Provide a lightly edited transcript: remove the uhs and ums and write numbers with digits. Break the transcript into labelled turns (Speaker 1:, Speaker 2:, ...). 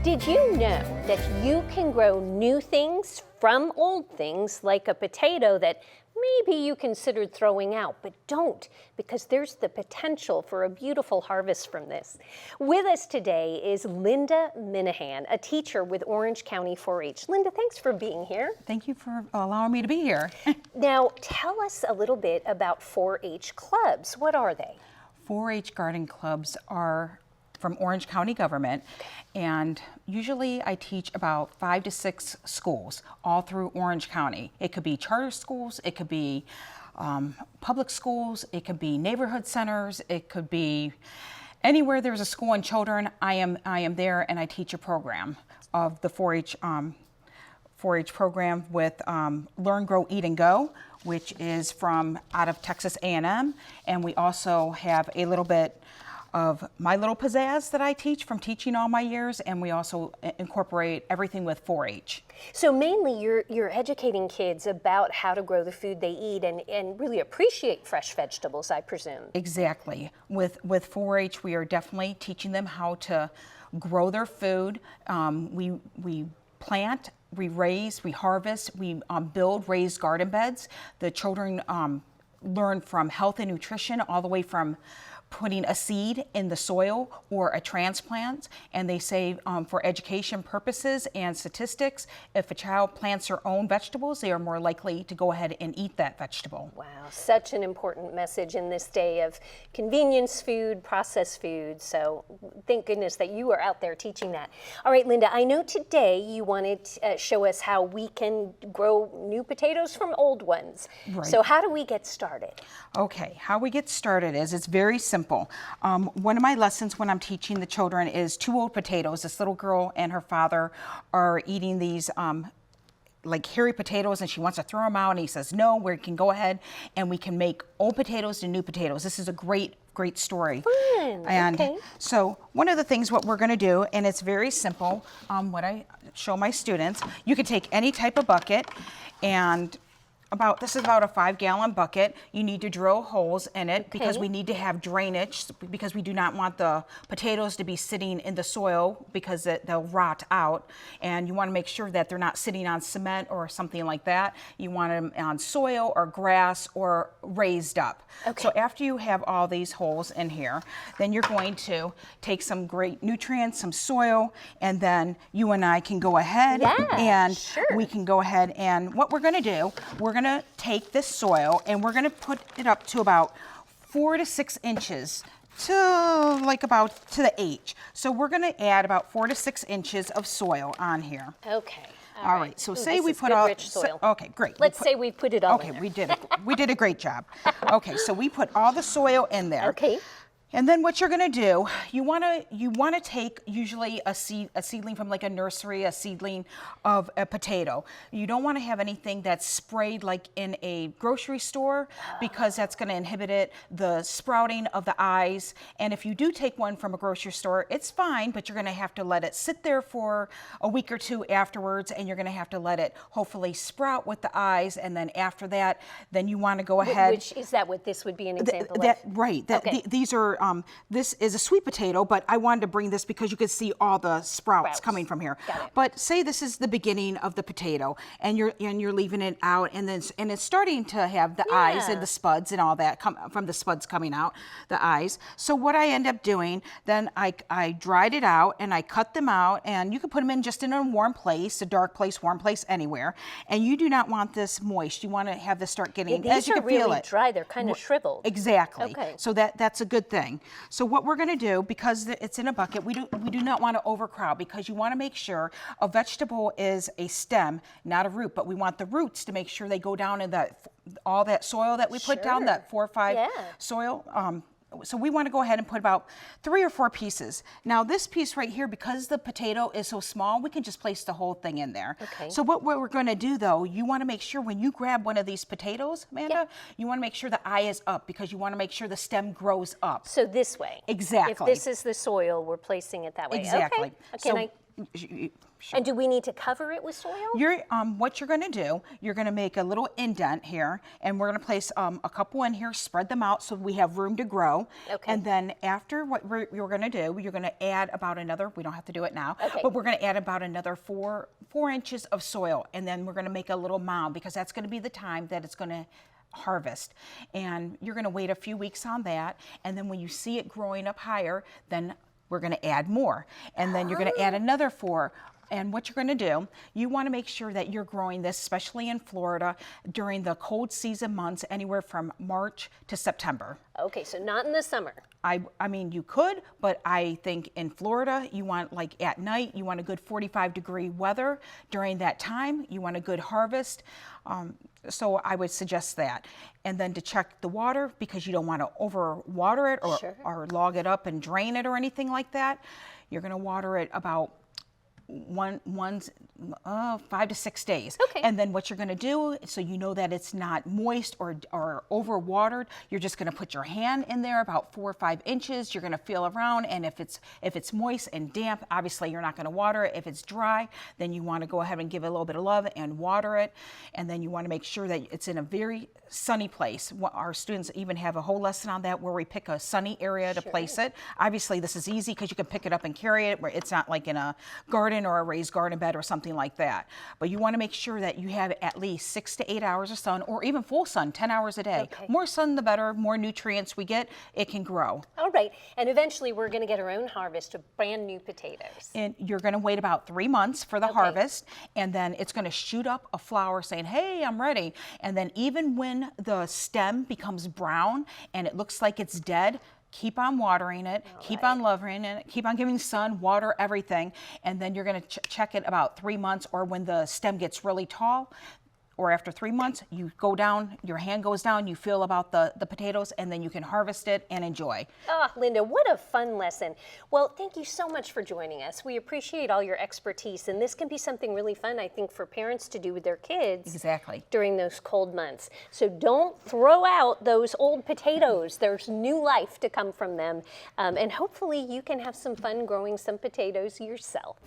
Speaker 1: Did you know that you can grow new things from old things, like a potato that maybe you considered throwing out, but don't, because there's the potential for a beautiful harvest from this? With us today is Linda Minahan, a teacher with Orange County 4-H. Linda, thanks for being here.
Speaker 2: Thank you for allowing me to be here.
Speaker 1: Now, tell us a little bit about 4-H clubs. What are they?
Speaker 2: 4-H garden clubs are from Orange County government, and usually I teach about 5 to 6 schools all through Orange County. It could be charter schools, it could be public schools, it could be neighborhood centers, it could be anywhere there's a school and children. I am there, and I teach a program of the 4-H 4-H program with Learn, Grow, Eat, and Go, which is from out of Texas A&M, and we also have a little bit of my little pizzazz that I teach from teaching all my years, and we also incorporate everything with 4-H.
Speaker 1: So mainly you're educating kids about how to grow the food they eat and really appreciate fresh vegetables, I presume.
Speaker 2: Exactly. With 4-H, we are definitely teaching them how to grow their food. We plant, we raise, we harvest, we build raised garden beds. The children learn from health and nutrition, all the way from putting a seed in the soil or a transplant, and they say for education purposes and statistics, if a child plants their own vegetables, they are more likely to go ahead and eat that vegetable.
Speaker 1: Wow, such an important message in this day of convenience food, processed food, so thank goodness that you are out there teaching that. All right, Linda, I know today you wanted to show us how we can grow new potatoes from old ones. Right. So how do we get started?
Speaker 2: Okay, how we get started is it's very simple. One of my lessons when I'm teaching the children is 2 old potatoes. This little girl and her father are eating these like hairy potatoes, and she wants to throw them out, and he says, no, we can go ahead and we can make old potatoes to new potatoes. This is a great story.
Speaker 1: Fun.
Speaker 2: And
Speaker 1: okay.
Speaker 2: So one of the things what we're going to do, and it's very simple, what I show my students, you can take any type of bucket, and this is about a 5-gallon bucket. You need to drill holes in it because we need to have drainage, because we do not want the potatoes to be sitting in the soil because they'll rot out. And you want to make sure that they're not sitting on cement or something like that. You want them on soil or grass or raised up. Okay. So after you have all these holes in here, then you're going to take some great nutrients, some soil, and then you and I can go ahead and we can go ahead, and what we're going to do, we're going to take this soil and we're going to put it up to about 4 to 6 inches to the H. So we're going to add about 4 to 6 inches of soil on here.
Speaker 1: Okay.
Speaker 2: All right. So say we put
Speaker 1: all rich soil.
Speaker 2: Okay, great.
Speaker 1: Let's say we put it all in there.
Speaker 2: We did a great job. Okay, so we put all the soil in there.
Speaker 1: Okay.
Speaker 2: And then what you're going to do, you want to take usually a seedling from like a nursery, a seedling of a potato. You don't want to have anything that's sprayed like in a grocery store, because that's going to inhibit the sprouting of the eyes. And if you do take one from a grocery store, it's fine, but you're going to have to let it sit there for a week or 2 afterwards, and you're going to have to let it hopefully sprout with the eyes. And then after that, then you want to go ahead.
Speaker 1: Which is that what this would be an example of?
Speaker 2: Right. These are. This is a sweet potato, but I wanted to bring this because you could see all the sprouts coming from here.
Speaker 1: Got it.
Speaker 2: But say this is the beginning of the potato, and you're leaving it out, and it's starting to have the eyes and the spuds and all that from the spuds coming out, the eyes. So what I end up doing, then I dried it out and I cut them out, and you can put them in just in a warm place, a dark place, warm place, anywhere. And you do not want this moist. You want to have this start getting, as you can feel it.
Speaker 1: These are really dry. They're kind of shriveled.
Speaker 2: Exactly.
Speaker 1: Okay.
Speaker 2: So that's a good thing. So what we're going to do, because it's in a bucket, we do not want to overcrowd, because you want to make sure a vegetable is a stem, not a root, but we want the roots to make sure they go down in all that soil that we put down, that 4 or 5 soil. So we want to go ahead and put about 3 or 4 pieces. Now this piece right here, because the potato is so small, we can just place the whole thing in there.
Speaker 1: Okay.
Speaker 2: So what we're going to do though, you want to make sure when you grab one of these potatoes, Amanda, you want to make sure the eye is up, because you want to make sure the stem grows up.
Speaker 1: So this way.
Speaker 2: Exactly.
Speaker 1: If this is the soil, we're placing it that way.
Speaker 2: Exactly.
Speaker 1: Okay. And do we need to cover it with soil?
Speaker 2: What you're going to do, you're going to make a little indent here, and we're going to place a couple in here, spread them out so we have room to grow.
Speaker 1: Okay.
Speaker 2: And then after what you're going to do, you're going to add about another, we don't have to do it now,
Speaker 1: Okay.
Speaker 2: but we're going to add about another four inches of soil, and then we're going to make a little mound because that's going to be the time that it's going to harvest. And you're going to wait a few weeks on that, and then when you see it growing up higher, then we're going to add more, and then you're going to add another 4. And what you're going to do, you want to make sure that you're growing this, especially in Florida, during the cold season months, anywhere from March to September.
Speaker 1: Okay, so not in the summer.
Speaker 2: I mean, you could, but I think in Florida, you want, like at night, you want a good 45-degree weather. During that time, you want a good harvest. So I would suggest that. And then to check the water, because you don't want to overwater it
Speaker 1: Sure.
Speaker 2: or log it up and drain it or anything like that. You're going to water it about 5 to 6 days.
Speaker 1: Okay.
Speaker 2: And then what you're going to do, so you know that it's not moist or overwatered, you're just going to put your hand in there about 4 or 5 inches. You're going to feel around, and if it's moist and damp, obviously you're not going to water it. If it's dry, then you want to go ahead and give it a little bit of love and water it. And then you want to make sure that it's in a very sunny place. Our students even have a whole lesson on that where we pick a sunny area to place it. Obviously this is easy because you can pick it up and carry it, where it's not like in a garden or a raised garden bed or something like that. But you want to make sure that you have at least 6 to 8 hours of sun, or even full sun, 10 hours a day.
Speaker 1: Okay.
Speaker 2: More sun the better, more nutrients we get, it can grow.
Speaker 1: All right, and eventually we're going to get our own harvest of brand new potatoes.
Speaker 2: And you're going to wait about 3 months for the harvest, and then it's going to shoot up a flower saying, hey, I'm ready. And then even when the stem becomes brown and it looks like it's dead, keep on watering it, keep on loving it, keep on giving sun, water, everything. And then you're going to check it about 3 months, or when the stem gets really tall, or after 3 months, you go down, your hand goes down, you feel about the potatoes, and then you can harvest it and enjoy.
Speaker 1: Ah, Linda, what a fun lesson. Well, thank you so much for joining us. We appreciate all your expertise, and this can be something really fun, I think, for parents to do with their kids.
Speaker 2: Exactly.
Speaker 1: During those cold months. So don't throw out those old potatoes. There's new life to come from them, and hopefully you can have some fun growing some potatoes yourself.